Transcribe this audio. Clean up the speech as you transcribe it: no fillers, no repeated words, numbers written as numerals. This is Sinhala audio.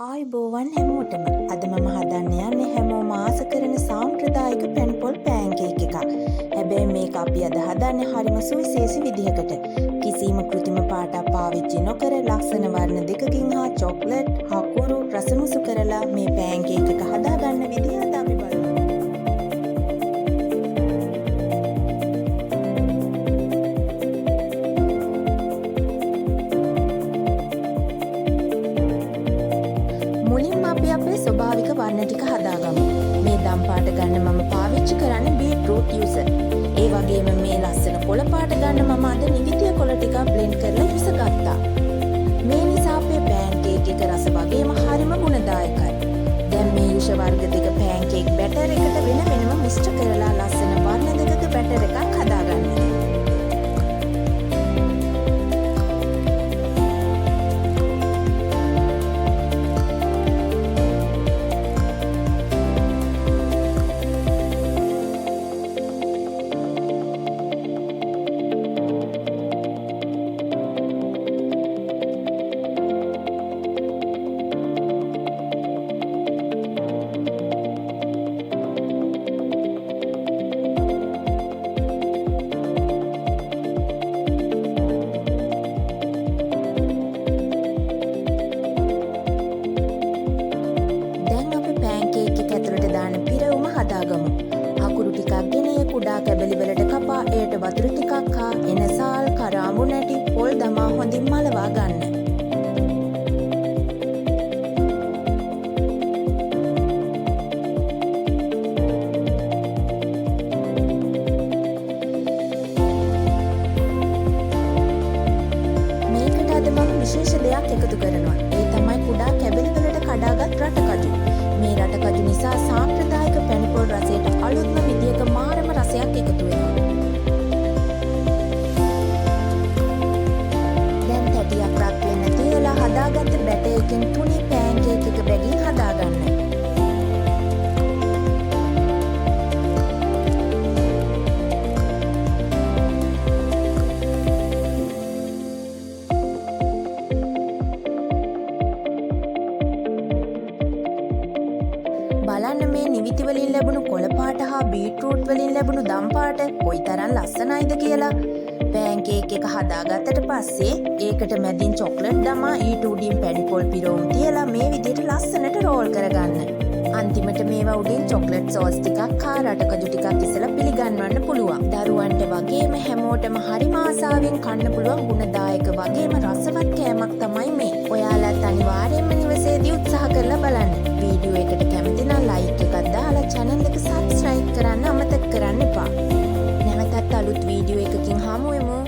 ආයුබෝවන් හැමෝටම අද මම හදන්න යන්නේ හැමෝම ආස කරන සාම්ප්‍රදායික පැණිපොල් පෑන්කේක් එකක්. හැබැයි මේක අපි අද හදන්නේ හරිම සුවිශේෂී විදිහකට. කිසිම කෘත්‍රිම පාටක් පාවිච්චි නොකර ලක්ෂණ වර්ණ දෙකකින් හා චොක්ලට්, හකුරු රසමුසු කරලා මේ පෑන්කේක් එක හදාගන්න විදිහ අද අපි බලමු. මුලින්ම අපි අපේ ස්වභාවික වර්ණ ටික හදාගමු. මේ දම් පාට ගන්න මම පාවිච්චි කරන්නේ බීට්රූට් යුස. ඒ වගේම මේ ලස්සන කොළ පාට ගන්න මම අද නිවිතිය කොළ ටිකක් බ්ලෙන්ඩ් කරලා යුස ගත්තා. මේ නිසා අපේ පෑන්කේක් එක රස වගේම හරිම ගුණදායකයි. දැන් මේ යුෂ වර්ග දෙක පෑන්කේක් බැටර් එකට වෙනම මිශ්‍ර කරලා ලස්සන වර්ණ දෙකක බැටර් එකක් හදාගන්න. හදාගමු. හකුරු ටිකක් ගෙන ඒ කුඩා කැබලි වලට කපා එයට වතුර ටිකක් හා එනසාල් කරාඹු නැටි පොල් දමා හොඳින් මලවා ගන්න. මේකට අද මම විශේෂ දෙයක් එකතු කරනවා. ඒ තමයි කුඩා කැබලි වලට කඩාගත් රටකජු. මේ රටකජු නිසා සාම්ප්‍රදායික පැණිපොල් රසයට අලුත්ම විදියක මාරම රසයක් එකතු වෙනවා. දැන් තැටියක් රත් වෙන්න තියලා හදාගත්ත බැටර් එකෙන් තුනි පෑන්කේක් එක බැගින් හදාගන්න. බලන්න මේ නිවිති වලින් ලැබුණු කොළ පාට හා බීට්රූට් වලින් ලැබුණු දම් පාට කොයිතරම් ලස්සනයිද කියලා. පෑන්කේක් එක හදාගත්තට පස්සේ ඒකට මැදින් චොක්ලට් දමා ඊට උඩින් පැණිපොල් පිරවුම් තියලා මේ විදිහට ලස්සනට රෝල් කරගන්න. අන්තිමට මේවා උඩින් චොක්ලට් සෝස් ටිකක් හා රටකජු ටිකක් ඉස්සලා පිළිගන්වන්න පුළුවන්. දරුවන්ට වගේම හැමෝටම හරිම ආසාවෙන් කන්න පුළුවන් ගුණදායක වගේම රසවත් කෑමක් තමයි මේ. ඔයාලත් අනිවාර්යයෙන්ම නිවසේදී උත්සාහ කරලා බලන්න. වීඩියෝ එකට කැමති නම් ලයික් එකක් දාලා channel එක subscribe කරන්න අමතක කරන්න එපා. නැවතත් අලුත් වීඩියෝ එකකින් හමු වෙමු.